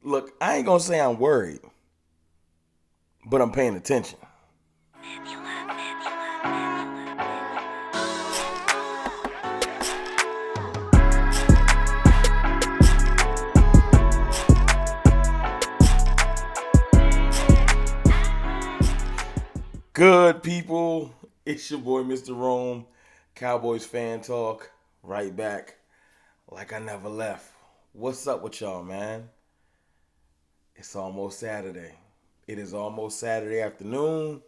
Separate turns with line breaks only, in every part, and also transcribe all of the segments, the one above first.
Look, I ain't gonna say I'm worried, but I'm paying attention. Good people, it's your boy Mr. Rome, Cowboys fan talk, right back, like I never left. What's up with y'all, man? It's almost Saturday. It is almost Saturday afternoon.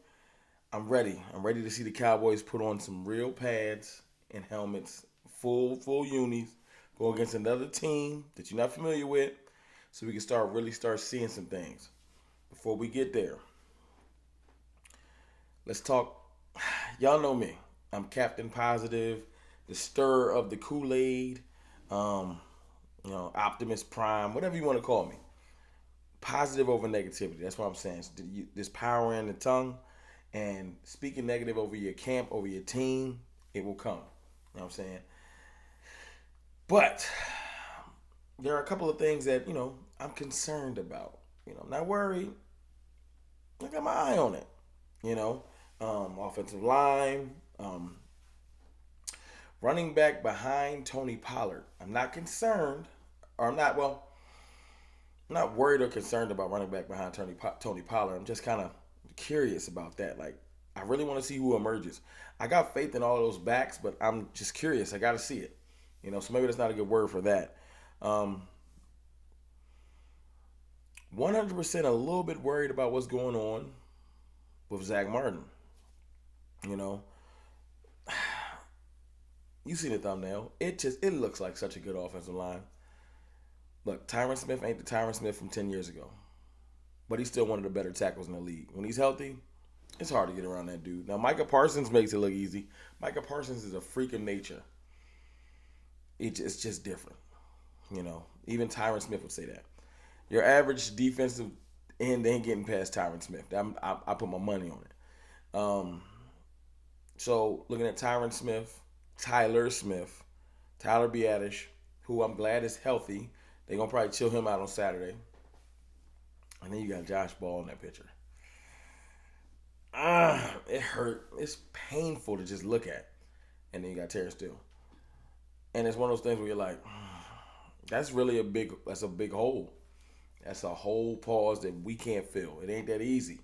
I'm ready. I'm ready to see the Cowboys put on some real pads and helmets, full unis, go against another team that you're not familiar with, so we can really start seeing some things. Before we get there, let's talk. Y'all know me. I'm Captain Positive, the stir of the Kool-Aid, um, Optimus Prime, whatever you want to call me. Positive over negativity. That's what I'm saying. So there's power in the tongue, and speaking negative over your camp, over your team, it will come. You know what I'm saying? But there are a couple of things that, I'm concerned about. I'm not worried. I got my eye on it. You know, Offensive line, running back behind Tony Pollard. I'm not concerned, or I'm not worried or concerned about running back behind Tony Pollard. I'm just kind of curious about that. Like, I really want to see who emerges. I got faith in all of those backs, but I'm just curious. I got to see it. So maybe that's not a good word for that. 100% a little bit worried about what's going on with Zack Martin. You know, you see the thumbnail. It looks like such a good offensive line. Look, Tyron Smith ain't the Tyron Smith from 10 years ago, but he's still one of the better tackles in the league. When he's healthy, it's hard to get around that dude. Now, Micah Parsons makes it look easy. Micah Parsons is a freak of nature. It's just different. Even Tyron Smith would say that. Your average defensive end ain't getting past Tyron Smith. I put my money on it. So looking at Tyler Smith, Tyler Biadasz, who I'm glad is healthy. They're going to probably chill him out on Saturday. And then you got Josh Ball in that picture. It hurt. It's painful to just look at. And then you got Terrence Steele. And it's one of those things where you're like, that's a big hole. That's a whole pause that we can't fill. It ain't that easy.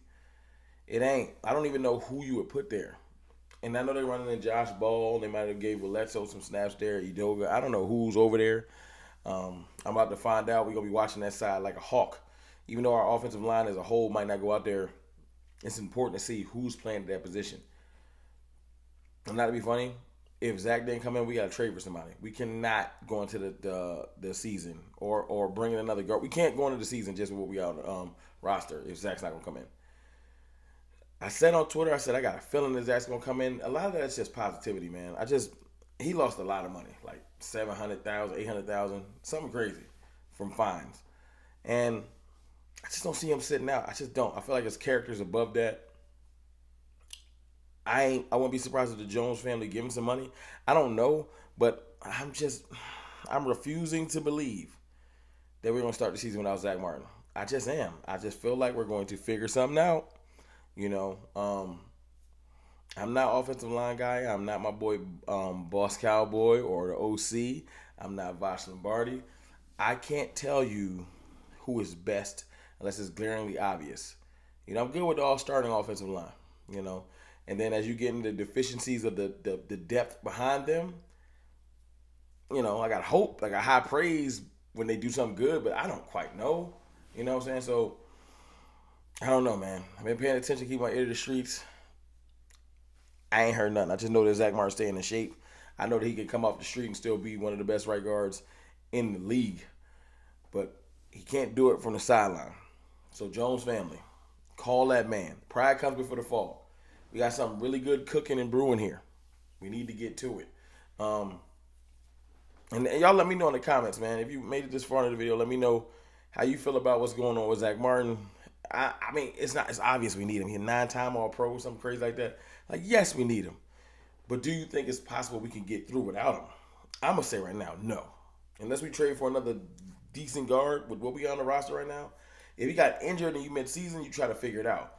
It ain't. I don't even know who you would put there. And I know they're running in Josh Ball. They might have gave Valetso some snaps there. Edoga. I don't know who's over there. I'm about to find out. We're going to be watching that side like a hawk. Even though our offensive line as a whole might not go out there, it's important to see who's playing at that position. And not to be funny, if Zach didn't come in, we got to trade for somebody. We cannot go into the season or bring in another guard. We can't go into the season just with what we got on the roster if Zach's not going to come in. I said on Twitter, I got a feeling that Zach's going to come in. A lot of that's just positivity, man. He lost a lot of money, like $700,000, $800,000, something crazy from fines. And I just don't see him sitting out. I just don't. I feel like his character's above that. I wouldn't be surprised if the Jones family give him some money. I don't know, but I'm refusing to believe that we're going to start the season without Zack Martin. I just am. I just feel like we're going to figure something out. I'm not offensive line guy. I'm not my boy Boss Cowboy or the OC. I'm not Vosh Lombardi. I can't tell you who is best unless it's glaringly obvious. I'm good with the all-starting offensive line, And then as you get into the deficiencies of the depth behind them, I got hope, I got high praise when they do something good, but I don't quite know. You know what I'm saying? So, I don't know, man. I've been paying attention, keep my ear to the streets. I ain't heard nothing. I just know that Zack Martin's staying in shape. I know that he can come off the street and still be one of the best right guards in the league. But he can't do it from the sideline. So, Jones family, call that man. Pride comes before the fall. We got something really good cooking and brewing here. We need to get to it. And y'all let me know in the comments, man. If you made it this far in the video, let me know how you feel about what's going on with Zack Martin. I mean, it's obvious we need him. He's a 9-time All-Pro or something crazy like that. Like, yes, we need him. But do you think it's possible we can get through without him? I'm going to say right now, no. Unless we trade for another decent guard with what we got on the roster right now. If he got injured and you mid-season, you try to figure it out.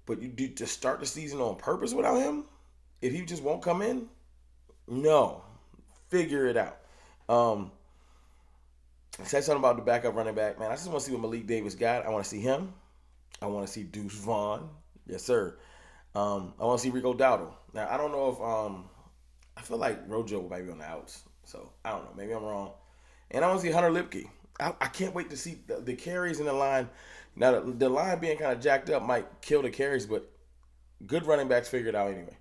But you do to start the season on purpose without him? If he just won't come in? No. Figure it out. I said something about the backup running back. Man, I just want to see what Malik Davis got. I want to see him. I want to see Deuce Vaughn. Yes, sir. I want to see Rico Dowdle. Now, I don't know if I feel like Rojo might be on the outs. So, I don't know. Maybe I'm wrong. And I want to see Hunter Lipke. I can't wait to see the carries in the line. Now, the line being kind of jacked up might kill the carries, but good running backs figure it out anyway.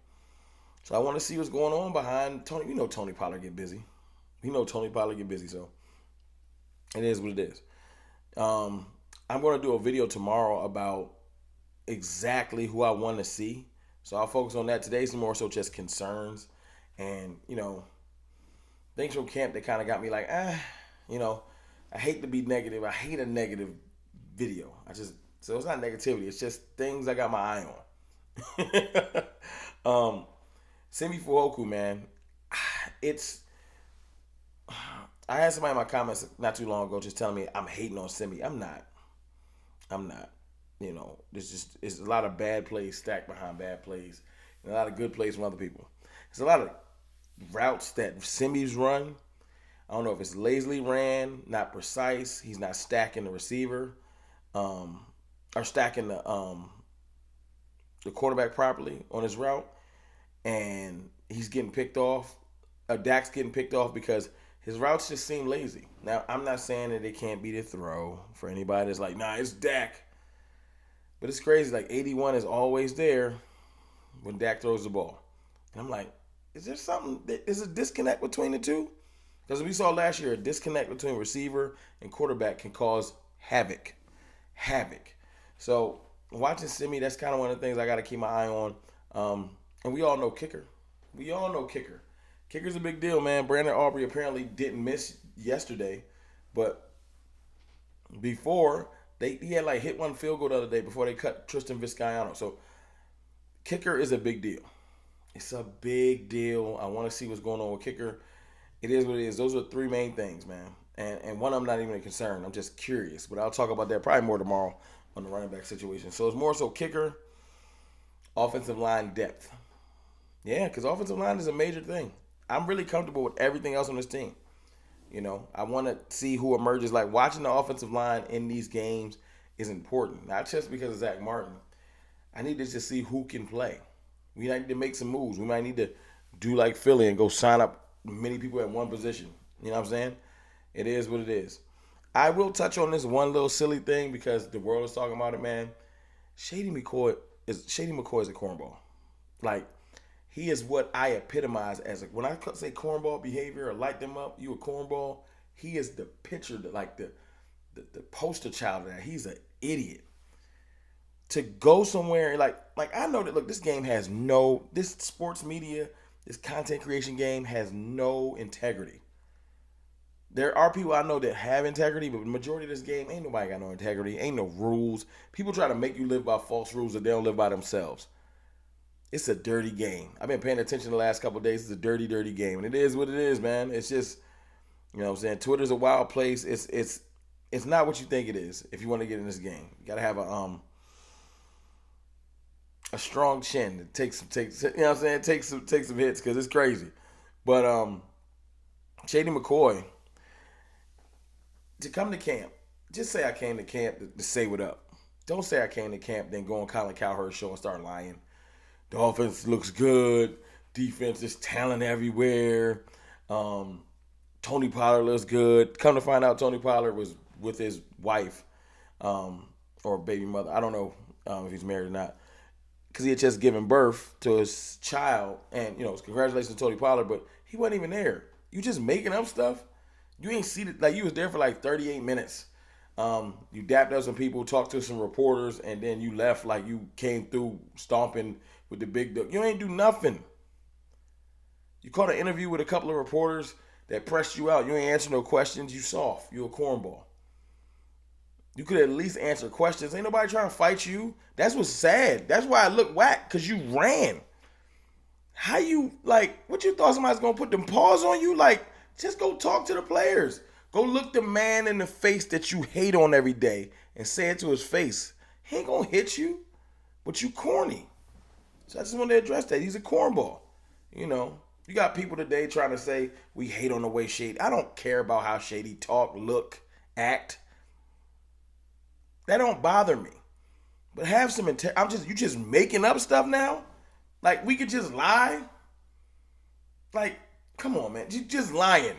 So, I want to see what's going on behind Tony. You know Tony Pollard get busy. So it is what it is. I'm going to do a video tomorrow about exactly who I want to see. So I'll focus on that. Today's more so just concerns and, things from camp that kind of got me like, I hate to be negative. I hate a negative video. So it's not negativity. It's just things I got my eye on. Simi Fuoku, man. I had somebody in my comments not too long ago just telling me I'm hating on Simi. I'm not. It's a lot of bad plays stacked behind bad plays, and a lot of good plays from other people. There's a lot of routes that Simi's run. I don't know if it's lazily ran, not precise. He's not stacking the receiver, or stacking the quarterback properly on his route, and he's getting picked off. Dak's getting picked off because his routes just seem lazy. Now, I'm not saying that it can't be the throw for anybody that's like, nah, it's Dak. But it's crazy. Like, 81 is always there when Dak throws the ball. And I'm like, is there something? Is a disconnect between the two? Because we saw last year, a disconnect between receiver and quarterback can cause havoc. So, watching Simi, that's kind of one of the things I got to keep my eye on. And we all know kicker. Kicker's a big deal, man. Brandon Aubrey apparently didn't miss yesterday, but before he had hit one field goal the other day before they cut Tristan Vizcaino. So kicker is a big deal. It's a big deal. I want to see what's going on with kicker. It is what it is. Those are three main things, man. And one of them not even a concern. I'm just curious, but I'll talk about that probably more tomorrow on the running back situation. So it's more so kicker, offensive line depth. Yeah, because offensive line is a major thing. I'm really comfortable with everything else on this team. I want to see who emerges. Like, watching the offensive line in these games is important. Not just because of Zack Martin. I need to just see who can play. We might need to make some moves. We might need to do like Philly and go sign up many people at one position. You know what I'm saying? It is what it is. I will touch on this one little silly thing because the world is talking about it, man. Shady McCoy is a cornball. Like, he is what I epitomize as when I say cornball behavior or light them up, you a cornball. He is the picture, the poster child of that. He's an idiot. To go somewhere like I know that, look, this sports media, this content creation game has no integrity. There are people I know that have integrity, but the majority of this game, ain't nobody got no integrity. Ain't no rules. People try to make you live by false rules that they don't live by themselves. It's a dirty game. I've been paying attention the last couple of days. It's a dirty, dirty game. And it is what it is, man. It's just, you know what I'm saying? Twitter's a wild place. It's not what you think it is if you want to get in this game. You got to have a strong chin that takes you know what I'm saying? Take some hits because it's crazy. But Shady McCoy, to come to camp, just say I came to camp to say what up. Don't say I came to camp, then go on Colin Cowherd's show and start lying. The offense looks good. Defense is talent everywhere. Tony Pollard looks good. Come to find out, Tony Pollard was with his wife or baby mother. I don't know if he's married or not. Because he had just given birth to his child. And, congratulations to Tony Pollard, but he wasn't even there. You just making up stuff? You ain't seated. You was there for 38 minutes. You dapped up some people, talked to some reporters, and then you left like you came through stomping with the big dog. You ain't do nothing. You caught an interview with a couple of reporters that pressed you out. You ain't answer no questions. You soft. You a cornball. You could at least answer questions. Ain't nobody trying to fight you. That's what's sad. That's why I look whack, because you ran. How you, what you thought somebody's going to put them paws on you? Just go talk to the players. Go look the man in the face that you hate on every day and say it to his face. He ain't gonna hit you, but you corny. So I just want to address that. He's a cornball. You know, you got people today trying to say we hate on the way Shady. I don't care about how Shady talk, look, act. That don't bother me. But have some you just making up stuff now? Like we could just lie? Like, come on, man. You just lying.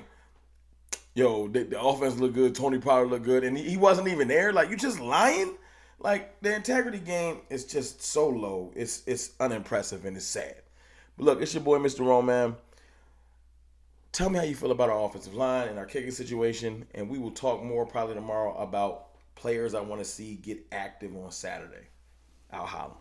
Yo, the offense looked good, Tony Pollard looked good, and he wasn't even there. Like, you just lying? Like, the integrity game is just so low. It's unimpressive and it's sad. But look, it's your boy, Mr. Roman. Tell me how you feel about our offensive line and our kicking situation, and we will talk more probably tomorrow about players I want to see get active on Saturday. I'll holler.